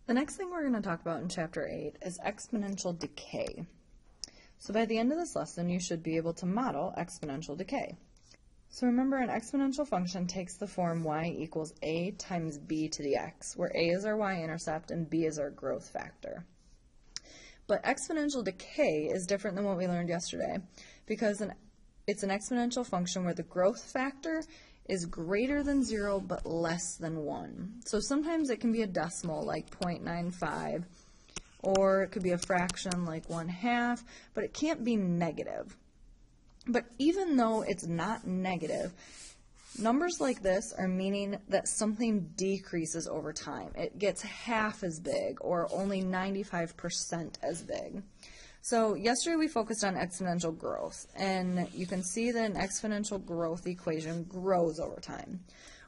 The next thing we're going to talk about in Chapter 8 is exponential decay. So by the end of this lesson, you should be able to model exponential decay. So remember, an exponential function takes the form y equals a times b to the x, where a is our y-intercept and b is our growth factor. But exponential decay is different than what we learned yesterday because it's an exponential function where the growth factor is greater than 0 but less than 1. So sometimes it can be a decimal like 0.95, or it could be a fraction like 1/2, but it can't be negative. But even though it's not negative, numbers like this are meaning that something decreases over time. It gets half as big or only 95% as big. So yesterday we focused on exponential growth, and you can see that an exponential growth equation grows over time,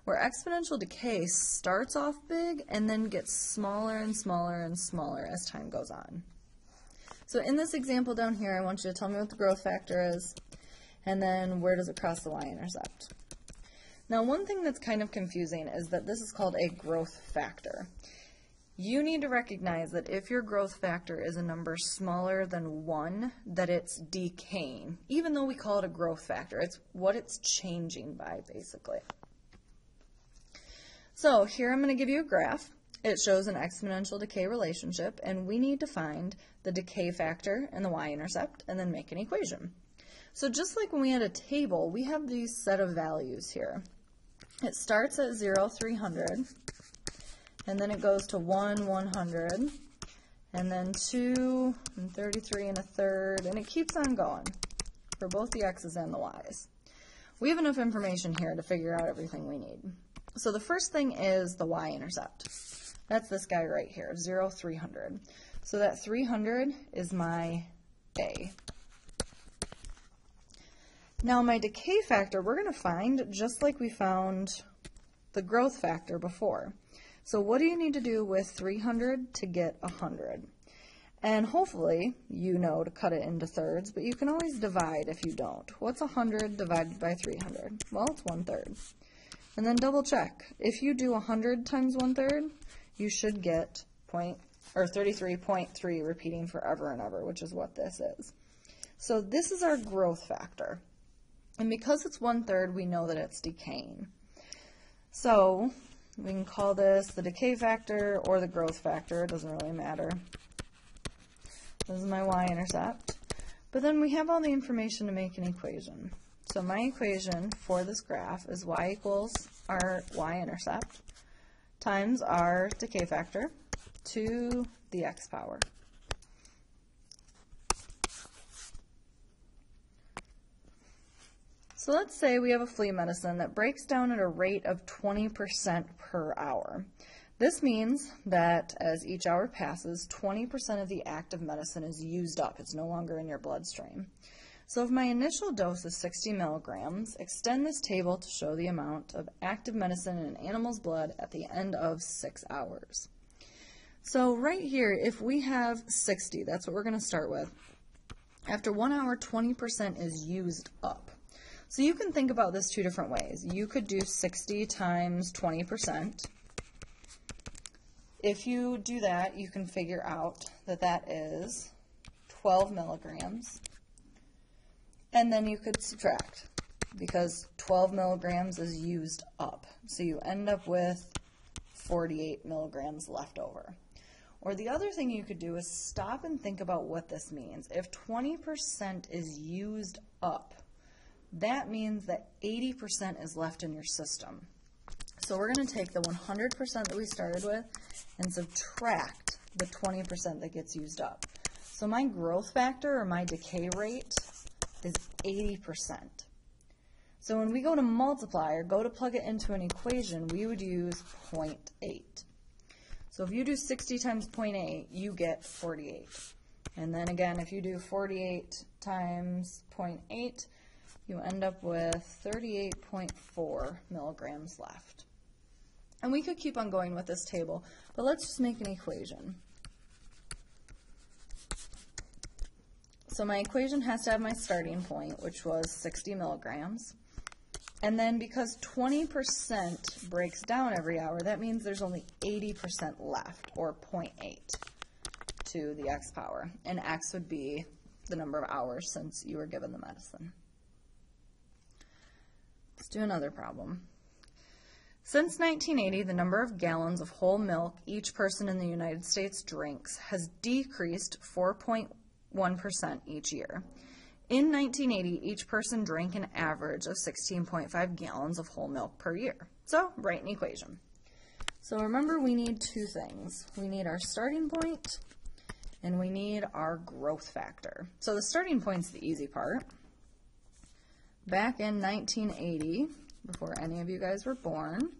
where exponential decay starts off big and then gets smaller and smaller and smaller as time goes on. So in this example down here, I want you to tell me what the growth factor is, and then where does it cross the y-intercept. Now, one thing that's kind of confusing is that this is called a growth factor. You need to recognize that if your growth factor is a number smaller than 1, that it's decaying. Even though we call it a growth factor, it's what it's changing by, basically. So here I'm going to give you a graph. It shows an exponential decay relationship, and we need to find the decay factor and the y-intercept, and then make an equation. So just like when we had a table, we have these set of values here. It starts at 0, 300. And then it goes to 1, 100, and then 2, and 33 and a third, and it keeps on going for both the x's and the y's. We have enough information here to figure out everything we need. So the first thing is the y-intercept. That's this guy right here, 0, 300. So that 300 is my a. Now my decay factor we're going to find just like we found the growth factor before. So what do you need to do with 300 to get 100? And hopefully you know to cut it into thirds, but you can always divide if you don't. What's 100 divided by 300? Well, it's 1/3. And then double check. If you do 100 times 1/3, you should get 33.3 repeating forever and ever, which is what this is. So this is our growth factor. And because it's 1/3, we know that it's decaying. So we can call this the decay factor or the growth factor. It doesn't really matter. This is my y-intercept. But then we have all the information to make an equation. So my equation for this graph is y equals our y-intercept times our decay factor to the x power. So let's say we have a flea medicine that breaks down at a rate of 20% per hour. This means that as each hour passes, 20% of the active medicine is used up. It's no longer in your bloodstream. So if my initial dose is 60 milligrams, extend this table to show the amount of active medicine in an animal's blood at the end of 6 hours. So right here, if we have 60, that's what we're going to start with. After 1 hour, 20% is used up. So you can think about this two different ways. You could do 60 times 20%. If you do that, you can figure out that that is 12 milligrams. And then you could subtract, because 12 milligrams is used up. So you end up with 48 milligrams left over. Or the other thing you could do is stop and think about what this means. If 20% is used up, that means that 80% is left in your system. So we're going to take the 100% that we started with and subtract the 20% that gets used up. So my growth factor, or my decay rate, is 80%. So when we go to multiply or go to plug it into an equation, we would use 0.8. So if you do 60 times 0.8, you get 48. And then again, if you do 48 times 0.8, you end up with 38.4 milligrams left. And we could keep on going with this table, but let's just make an equation. So my equation has to have my starting point, which was 60 milligrams. And then because 20% breaks down every hour, that means there's only 80% left, or 0.8 to the x power. And x would be the number of hours since you were given the medicine. Let's do another problem. Since 1980, the number of gallons of whole milk each person in the United States drinks has decreased 4.1% each year. In 1980, each person drank an average of 16.5 gallons of whole milk per year. So, write an equation. So remember, we need two things. We need our starting point, and we need our growth factor. So the starting point's the easy part. Back in 1980, before any of you guys were born,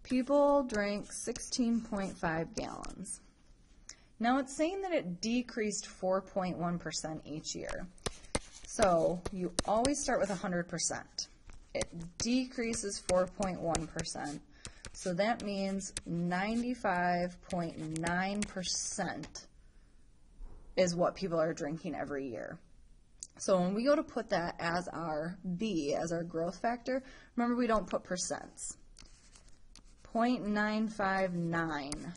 people drank 16.5 gallons. Now it's saying that it decreased 4.1% each year. So you always start with 100%. It decreases 4.1%. So that means 95.9% is what people are drinking every year. So when we go to put that as our B, as our growth factor, remember we don't put percents. 0.959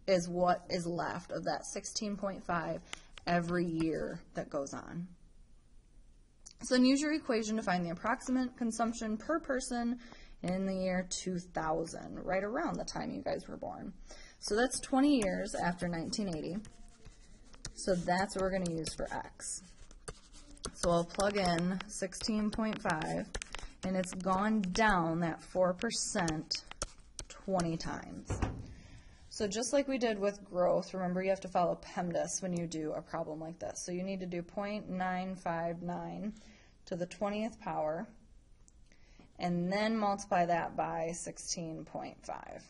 is what is left of that 16.5 every year that goes on. So then use your equation to find the approximate consumption per person in the year 2000, right around the time you guys were born. So that's 20 years after 1980. So that's what we're going to use for x. So I'll plug in 16.5, and it's gone down that 4% 20 times. So just like we did with growth, remember you have to follow PEMDAS when you do a problem like this. So you need to do 0.959 to the 20th power, and then multiply that by 16.5.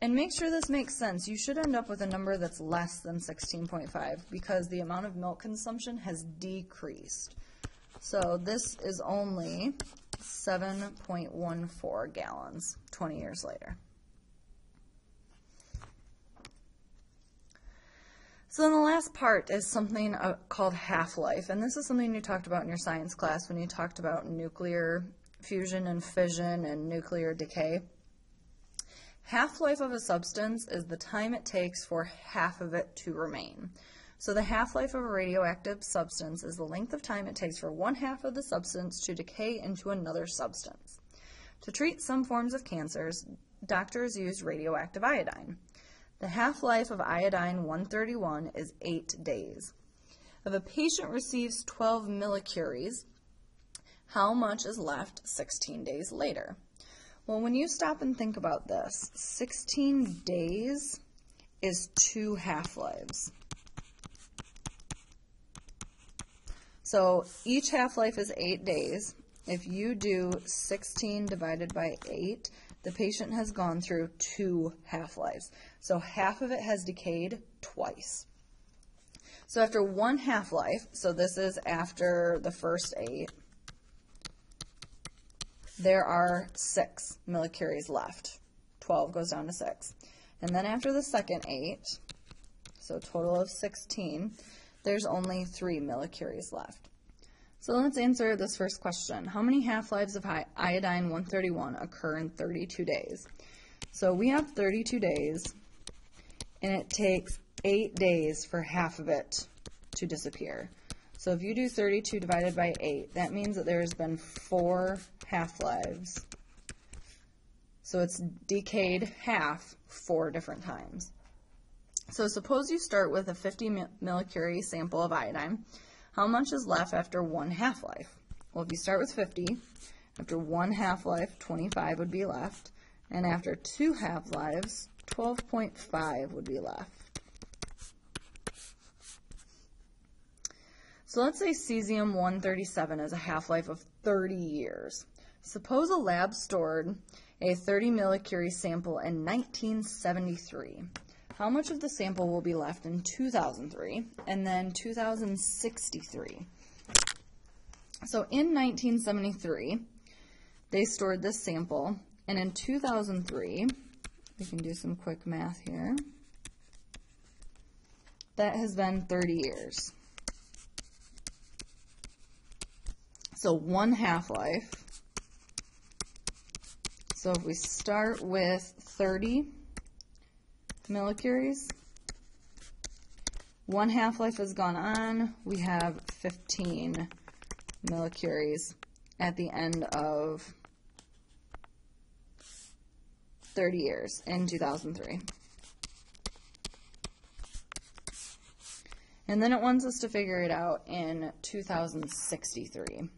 And make sure this makes sense. You should end up with a number that's less than 16.5 because the amount of milk consumption has decreased. So this is only 7.14 gallons 20 years later. So then the last part is something called half-life, and this is something you talked about in your science class when you talked about nuclear fusion and fission and nuclear decay. Half-life of a substance is the time it takes for half of it to remain. So the half-life of a radioactive substance is the length of time it takes for one half of the substance to decay into another substance. To treat some forms of cancers, doctors use radioactive iodine. The half-life of iodine-131 is 8 days. If a patient receives 12 millicuries, how much is left 16 days later? Well, when you stop and think about this, 16 days is 2 half-lives. So each half-life is 8 days. If you do 16 divided by 8, the patient has gone through 2 half-lives. So half of it has decayed twice. So after 1 half-life, so this is after the first 8, there are 6 millicuries left. 12 goes down to 6. And then after the second 8, so a total of 16, there's only 3 millicuries left. So let's answer this first question. How many half-lives of iodine-131 occur in 32 days? So we have 32 days, and it takes 8 days for half of it to disappear. So if you do 32 divided by 8, that means that there has been 4 half-lives. So it's decayed half 4 different times. So suppose you start with a 50 millicurie sample of iodine. How much is left after 1 half-life? Well, if you start with 50, after 1 half-life, 25 would be left. And after 2 half-lives, 12.5 would be left. So let's say cesium-137 has a half-life of 30 years. Suppose a lab stored a 30 millicurie sample in 1973. How much of the sample will be left in 2003 and then 2063? So in 1973, they stored this sample, and in 2003, we can do some quick math here, that has been 30 years. So 1 half-life. So if we start with 30 millicuries, 1 half-life has gone on, we have 15 millicuries at the end of 30 years in 2003. And then it wants us to figure it out in 2063.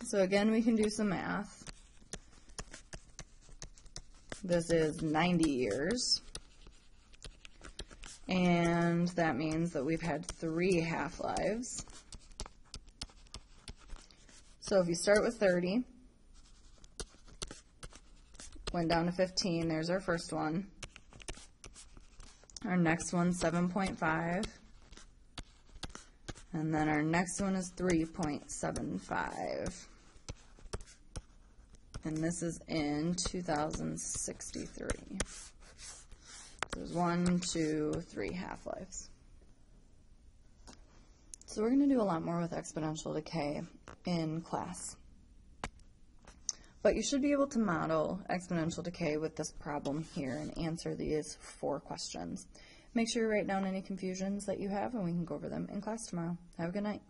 So again, we can do some math. This is 90 years. And that means that we've had 3 half-lives. So if you start with 30, went down to 15, there's our first one. Our next one's 7.5. And then our next one is 3.75. And this is in 2063. There's 1, 2, 3 half-lives. So we're going to do a lot more with exponential decay in class. But you should be able to model exponential decay with this problem here and answer these 4 questions. Make sure you write down any confusions that you have, and we can go over them in class tomorrow. Have a good night.